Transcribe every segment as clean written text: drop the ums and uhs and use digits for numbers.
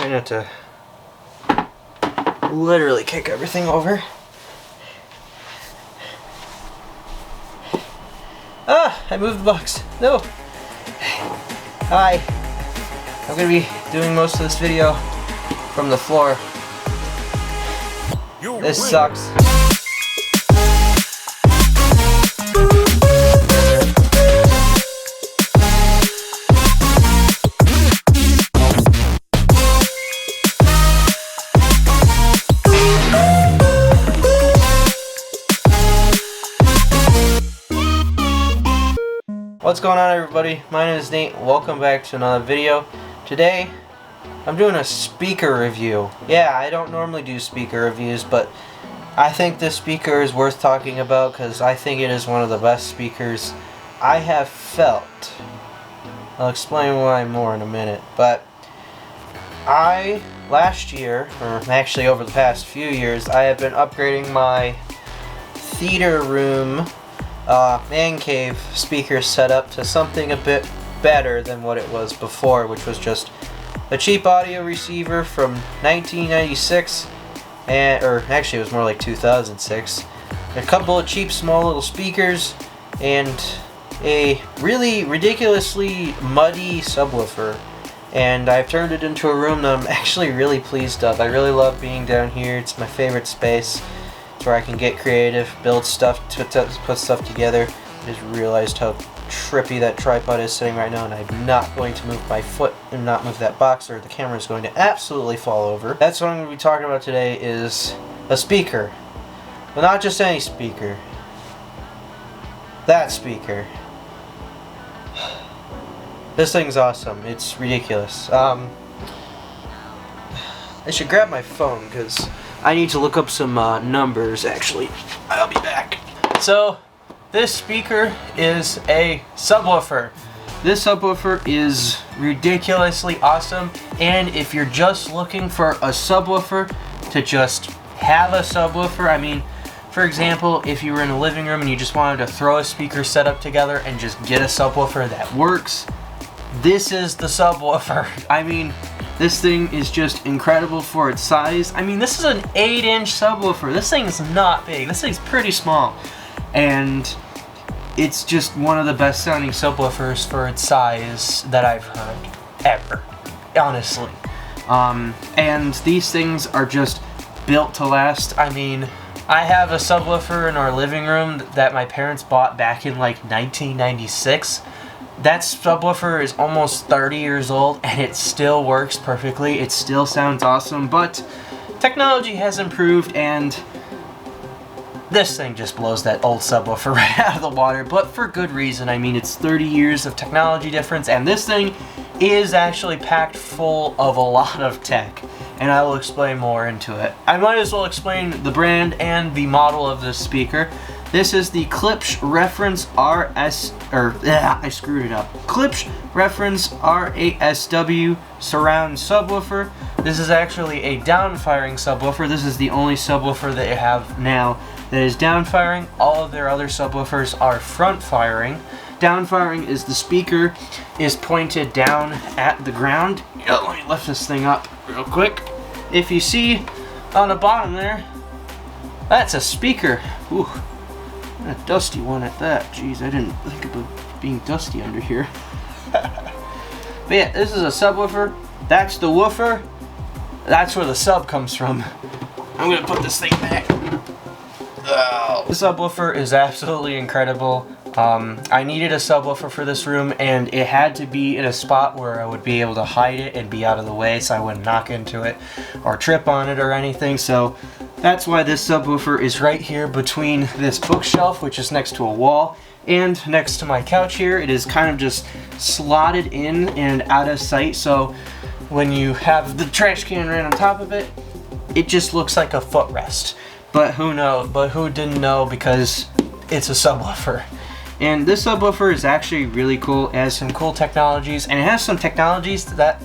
Try not to literally kick everything over. Ah, I moved the box. No. Hi. I'm gonna be doing most of this video from the floor. This sucks. What's going on, everybody? My name is Nate. Welcome back to another video. Today I'm doing a speaker review. Yeah, I don't normally do speaker reviews, but I think this speaker is worth talking about because I think it is one of the best speakers I have felt. I'll explain why more in a minute, but last year, or actually over the past few years, I have been upgrading my theater room man cave speaker setup to something a bit better than what it was before, which was just a cheap audio receiver from 1996, or actually it was more like 2006, a couple of cheap small little speakers, and a really ridiculously muddy subwoofer. And I've turned it into a room that I'm actually really pleased of. I really love being down here. It's my favorite space. It's where I can get creative, build stuff, put stuff together. I just realized how trippy that tripod is sitting right now, and I'm not going to move my foot and not move that box, or the camera is going to absolutely fall over. That's what I'm going to be talking about today, is a speaker. But not just any speaker. That speaker. This thing's awesome. It's ridiculous. I should grab my phone because I need to look up some numbers, actually. I'll be back. So, this speaker is a subwoofer. This subwoofer is ridiculously awesome, and if you're just looking for a subwoofer to just have a subwoofer, I mean, for example, if you were in a living room and you just wanted to throw a speaker setup together and just get a subwoofer that works, this is the subwoofer. I mean, this thing is just incredible for its size. I mean, this is an 8-inch subwoofer. This thing's not big. This thing's pretty small. And it's just one of the best sounding subwoofers for its size that I've heard ever, honestly. And these things are just built to last. I mean, I have a subwoofer in our living room that my parents bought back in like 1996. That subwoofer is almost 30 years old and it still works perfectly. It still sounds awesome, but technology has improved and this thing just blows that old subwoofer right out of the water, but for good reason. I mean, it's 30 years of technology difference, and this thing is actually packed full of a lot of tech, and I will explain more into it. I might as well explain the brand and the model of this speaker. This is the Klipsch Reference Klipsch Reference RASW Surround Subwoofer. This is actually a down-firing subwoofer. This is the only subwoofer that they have now that is down-firing. All of their other subwoofers are front-firing. Down-firing is the speaker is pointed down at the ground. Let me lift this thing up real quick. If you see on the bottom there, that's a speaker. Ooh. A dusty one at that. Jeez, I didn't think about being dusty under here. But yeah, this is a subwoofer. That's the woofer. That's where the sub comes from. I'm gonna put this thing back. Oh. The subwoofer is absolutely incredible. I needed a subwoofer for this room, and it had to be in a spot where I would be able to hide it and be out of the way so I wouldn't knock into it or trip on it or anything. So that's why this subwoofer is right here between this bookshelf, which is next to a wall, and next to my couch here. It is kind of just slotted in and out of sight, so when you have the trash can right on top of it, it just looks like a footrest. But who knows? But who didn't know, because it's a subwoofer. And this subwoofer is actually really cool. It has some cool technologies, and it has some technologies that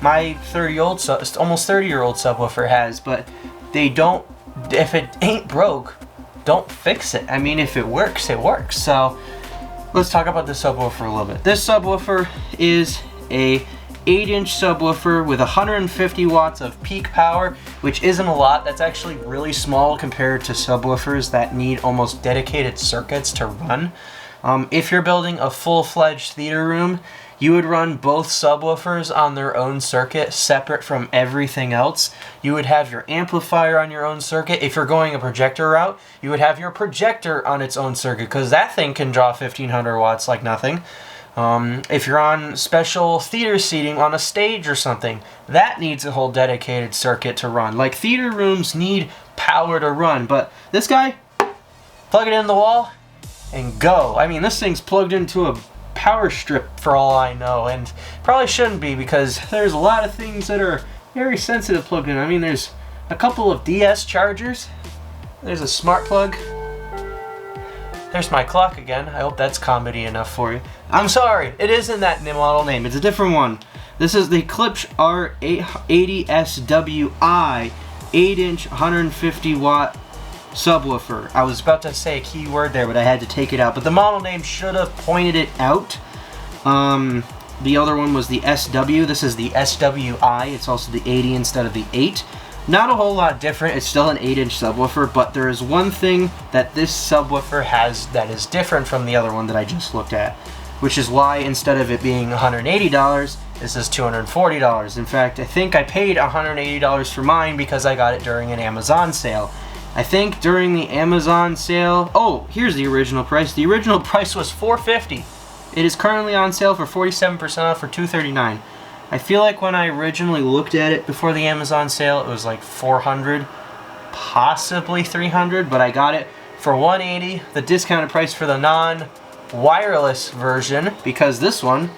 my almost 30-year-old subwoofer has, but they don't, if it ain't broke, don't fix it. I mean, if it works, it works. So let's talk about the subwoofer a little bit. This subwoofer is a 8-inch subwoofer with 150 watts of peak power, which isn't a lot. That's actually really small compared to subwoofers that need almost dedicated circuits to run. If you're building a full-fledged theater room, you would run both subwoofers on their own circuit, separate from everything else. You would have your amplifier on your own circuit. If you're going a projector route, you would have your projector on its own circuit, because that thing can draw 1500 watts like nothing. If you're on special theater seating on a stage or something, that needs a whole dedicated circuit to run. Like, theater rooms need power to run, but this guy, plug it in the wall and go. I mean, this thing's plugged into a power strip for all I know, and probably shouldn't be, because there's a lot of things that are very sensitive plugged in. I mean, there's a couple of DS chargers, there's a smart plug, there's my clock again. I hope that's comedy enough for you. I'm sorry, it isn't that model name, it's a different one. This is the Klipsch R80SWI 8-inch 150 watt subwoofer. I was about to say a key word there, but I had to take it out. But the model name should have pointed it out. The other one was the SW. This is the SWI. It's also the 80 instead of the 8. Not a whole lot different. It's still an 8-inch subwoofer, but there is one thing that this subwoofer has that is different from the other one that I just looked at, which is why instead of it being $180, this is $240. In fact, I think I paid $180 for mine because I got it during an Amazon sale. I think during the Amazon sale, oh, here's the original price. The original price was $450. It is currently on sale for 47% off for $239. I feel like when I originally looked at it before the Amazon sale, it was like $400, possibly $300, but I got it for $180, the discounted price for the non-wireless version, because this one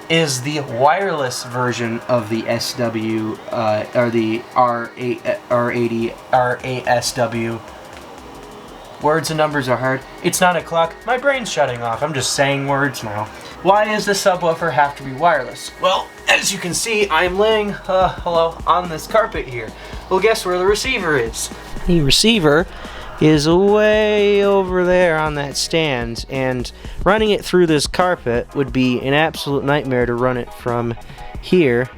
is the wireless version of the SW, or the R80SW. Words and numbers are hard. It's 9 o'clock. My brain's shutting off. I'm just saying words now. Why does the subwoofer have to be wireless? Well, as you can see, I'm laying, on this carpet here. Well, guess where the receiver is? The receiver is way over there on that stand, and running it through this carpet would be an absolute nightmare to run it from here.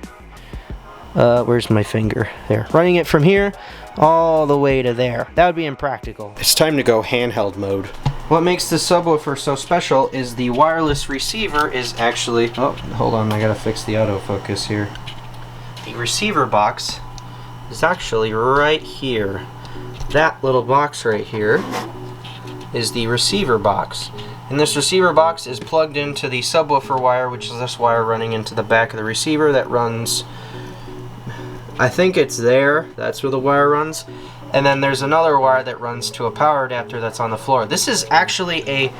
Where's my finger? There. Running it from here all the way to there. That would be impractical. It's time to go handheld mode. What makes this subwoofer so special is the wireless receiver is actually... Oh, hold on, I gotta fix the autofocus here. The receiver box is actually right here. That little box right here is the receiver box. And this receiver box is plugged into the subwoofer wire, which is this wire running into the back of the receiver that runs... I think it's there. That's where the wire runs. And then there's another wire that runs to a power adapter that's on the floor. This is actually a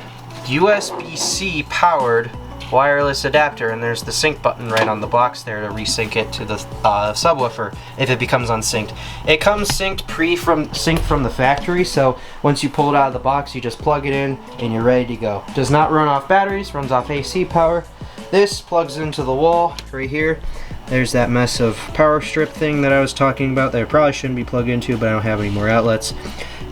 USB-C powered wireless adapter, and there's the sync button right on the box there to resync it to the subwoofer if it becomes unsynced. It comes synced synced from the factory, so once you pull it out of the box, you just plug it in and you're ready to go. Does not run off batteries, runs off AC power. This plugs into the wall right here. There's that mess of power strip thing that I was talking about that I probably shouldn't be plugged into, but I don't have any more outlets.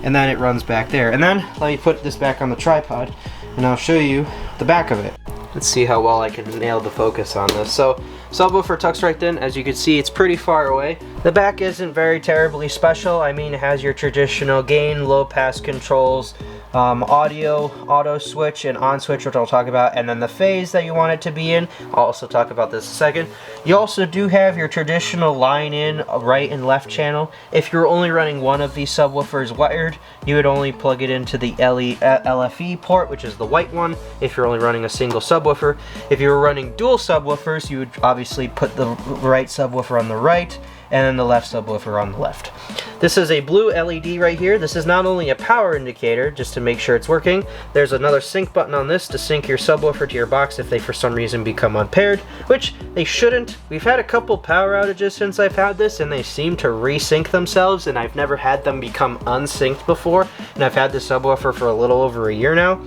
And then it runs back there. And then let me put this back on the tripod and I'll show you the back of it. Let's see how well I can nail the focus on this. So, subwoofer tucks right in. As you can see, it's pretty far away. The back isn't very terribly special. I mean, it has your traditional gain, low pass controls, audio, auto switch, and on switch, which I'll talk about, and then the phase that you want it to be in. I'll also talk about this in a second. You also do have your traditional line in, right and left channel. If you're only running one of these subwoofers wired, you would only plug it into the LFE port, which is the white one, if you're only running a single subwoofer. If you were running dual subwoofers, you would obviously put the right subwoofer on the right, and then the left subwoofer on the left. This is a blue LED right here. This is not only a power indicator, just to make sure it's working. There's another sync button on this to sync your subwoofer to your box if they for some reason become unpaired, which they shouldn't. We've had a couple power outages since I've had this, and they seem to resync themselves, and I've never had them become unsynced before, and I've had this subwoofer for a little over a year now.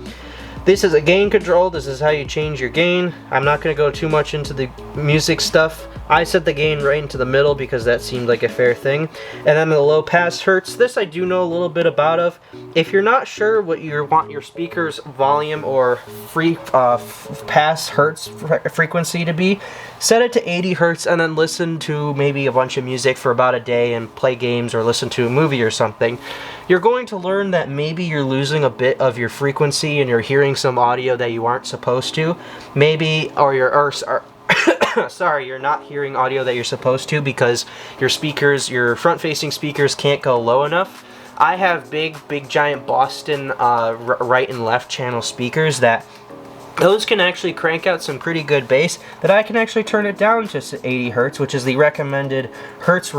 This is a gain control. This is how you change your gain. I'm not going to go too much into the music stuff, I set the gain right into the middle because that seemed like a fair thing. And then the low pass hertz, this I do know a little bit about of. If you're not sure what you want your speaker's volume or free pass hertz frequency to be, set it to 80 hertz and then listen to maybe a bunch of music for about a day and play games or listen to a movie or something. You're going to learn that maybe you're losing a bit of your frequency and you're hearing some audio that you aren't supposed to. Maybe, sorry, you're not hearing audio that you're supposed to because your speakers, your front-facing speakers can't go low enough. I have big giant Boston right and left channel speakers that those can actually crank out some pretty good bass that I can actually turn it down to 80 hertz, which is the recommended hertz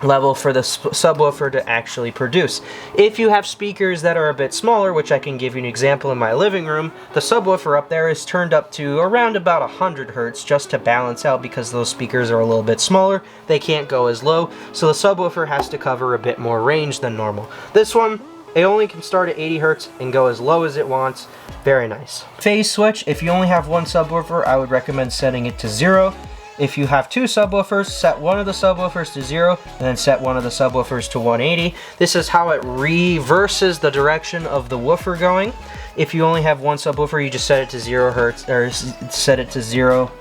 level for the subwoofer to actually produce. If you have speakers that are a bit smaller, which I can give you an example in my living room, the subwoofer up there is turned up to around about 100 hertz just to balance out because those speakers are a little bit smaller. They can't go as low, so the subwoofer has to cover a bit more range than normal. This one, it only can start at 80 hertz and go as low as it wants. Very nice. Phase switch, if you only have one subwoofer, I would recommend setting it to 0. If you have two subwoofers, set one of the subwoofers to 0, and then set one of the subwoofers to 180. This is how it reverses the direction of the woofer going. If you only have one subwoofer, you just set it to 0 hertz, or set it to 0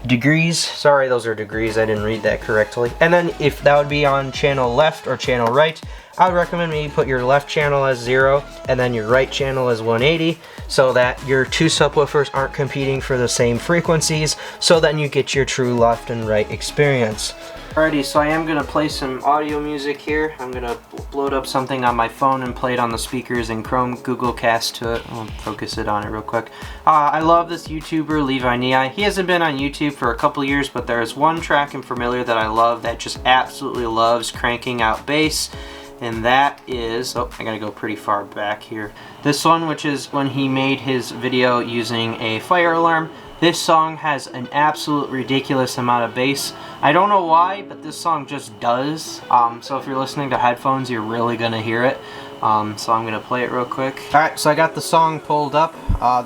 degrees. Sorry, those are degrees, I didn't read that correctly. And then if that would be on channel left or channel right, I would recommend maybe put your left channel as 0 and then your right channel as 180 so that your two subwoofers aren't competing for the same frequencies, so then you get your true left and right experience. Alrighty, so I am going to play some audio music here. I'm going to load up something on my phone and play it on the speakers in Chrome, Google Cast to it. I'll focus it on it real quick. I love this YouTuber, Levi Nei. He hasn't been on YouTube for a couple years, but there's one track in Familiar that I love that just absolutely loves cranking out bass. And that is, oh, I gotta go pretty far back here. This one, which is when he made his video using a fire alarm. This song has an absolute ridiculous amount of bass. I don't know why, but this song just does. So if you're listening to headphones, you're really gonna hear it. So I'm gonna play it real quick. Alright, so I got the song pulled up.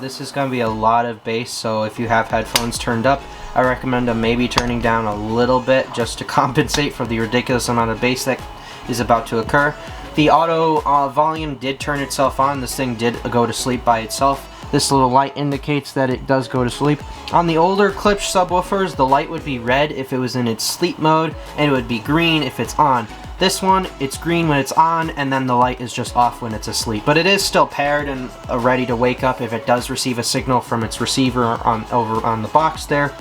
This is gonna be a lot of bass, so if you have headphones turned up, I recommend them maybe turning down a little bit just to compensate for the ridiculous amount of bass that is about to occur. The auto volume did turn itself on. This thing did go to sleep by itself. This little light indicates that it does go to sleep. On the older Klipsch subwoofers, the light would be red if it was in its sleep mode, and it would be green if it's on. This one, it's green when it's on, and then the light is just off when it's asleep. But it is still paired and ready to wake up if it does receive a signal from its receiver over on the box there.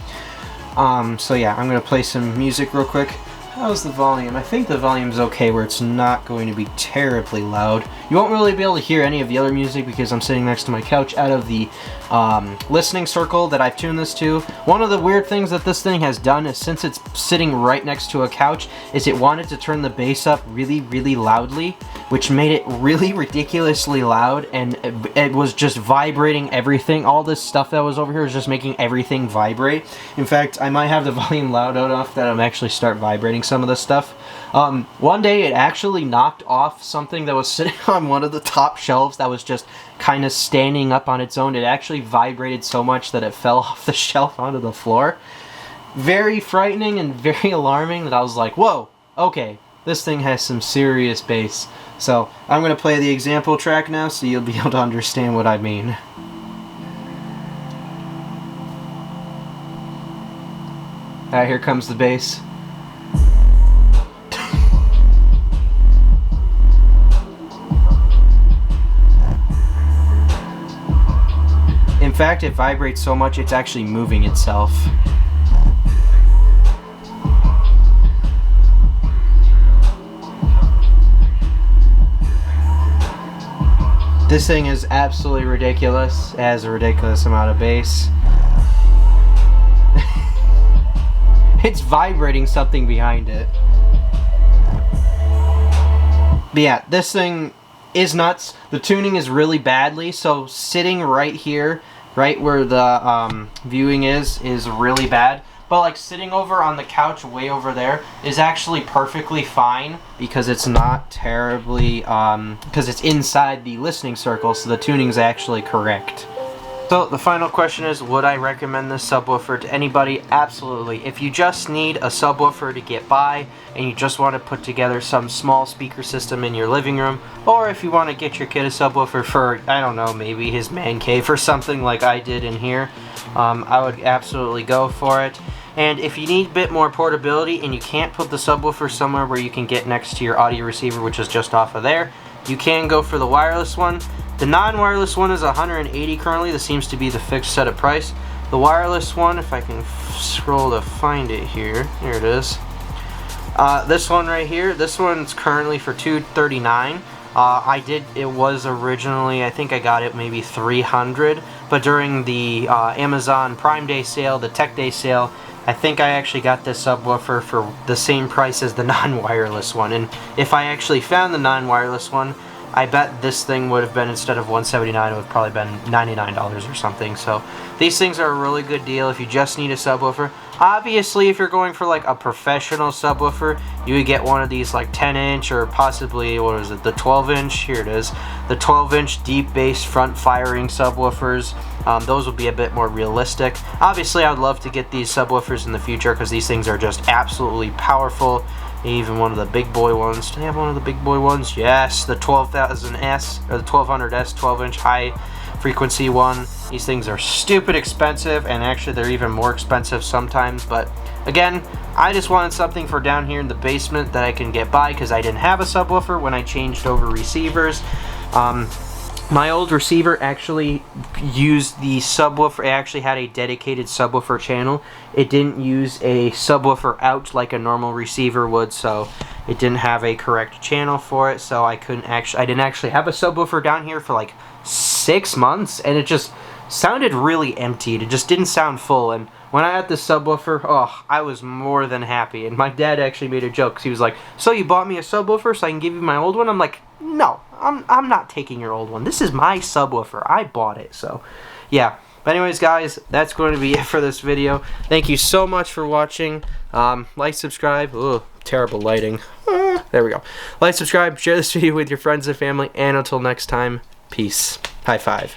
So yeah, I'm gonna play some music real quick. How's the volume? I think the volume's okay where it's not going to be terribly loud. You won't really be able to hear any of the other music because I'm sitting next to my couch out of the listening circle that I've tuned this to. One of the weird things that this thing has done is, since it's sitting right next to a couch, is it wanted to turn the bass up really, really loudly, which made it really ridiculously loud, and it was just vibrating everything. All this stuff that was over here was just making everything vibrate. In fact, I might have the volume loud enough that I'm actually start vibrating some of this stuff. One day it actually knocked off something that was sitting on one of the top shelves that was just kind of standing up on its own. It actually vibrated so much that it fell off the shelf onto the floor. Very frightening and very alarming that I was like, whoa, okay, this thing has some serious bass. So I'm going to play the example track now so you'll be able to understand what I mean. Alright, here comes the bass. In fact, it vibrates so much it's actually moving itself. This thing is absolutely ridiculous. It has a ridiculous amount of bass. It's vibrating something behind it. But yeah, this thing is nuts. The tuning is really badly, so sitting right here, right where the viewing is really bad. But like sitting over on the couch way over there is actually perfectly fine because it's not terribly, because it's inside the listening circle, so the tuning's actually correct. So the final question is, would I recommend this subwoofer to anybody? Absolutely. If you just need a subwoofer to get by and you just want to put together some small speaker system in your living room, or if you want to get your kid a subwoofer for, I don't know, maybe his man cave or something like I did in here, I would absolutely go for it. And if you need a bit more portability and you can't put the subwoofer somewhere where you can get next to your audio receiver, which is just off of there, you can go for the wireless one. The non-wireless one is $180 currently. This seems to be the fixed set of price. The wireless one, if I can scroll to find it here, here it is. This one right here, this one's currently for $239. It was originally, I think I got it maybe $300, but during the Amazon Prime Day sale, the Tech Day sale, I think I actually got this subwoofer for the same price as the non-wireless one. And if I actually found the non-wireless one, I bet this thing would have been, instead of $179, it would have probably been $99 or something. So these things are a really good deal if you just need a subwoofer. Obviously, if you're going for like a professional subwoofer, you would get one of these like 10-inch or possibly, what is it, the 12-inch? Here it is. The 12-inch deep bass front firing subwoofers. Those will be a bit more realistic. Obviously, I would love to get these subwoofers in the future because these things are just absolutely powerful. Even one of the big boy ones. Do they have one of the big boy ones? Yes, the 12000S or the 1200S 12-inch high frequency one. These things are stupid expensive, and actually they're even more expensive sometimes. But again, I just wanted something for down here in the basement that I can get by because I didn't have a subwoofer when I changed over receivers. My old receiver actually used the subwoofer. It actually had a dedicated subwoofer channel. It didn't use a subwoofer out like a normal receiver would, so it didn't have a correct channel for it. So I didn't actually have a subwoofer down here for like 6 months, and it just sounded really emptied. It just didn't sound full. And when I had the subwoofer, oh, I was more than happy. And my dad actually made a joke. He was like, "So you bought me a subwoofer so I can give you my old one?" I'm like, "No, I'm not taking your old one. This is my subwoofer. I bought it." So, yeah. But anyways, guys, that's going to be it for this video. Thank you so much for watching. Like, subscribe. Ugh, terrible lighting. There we go. Like, subscribe, share this video with your friends and family, and until next time, peace. High five.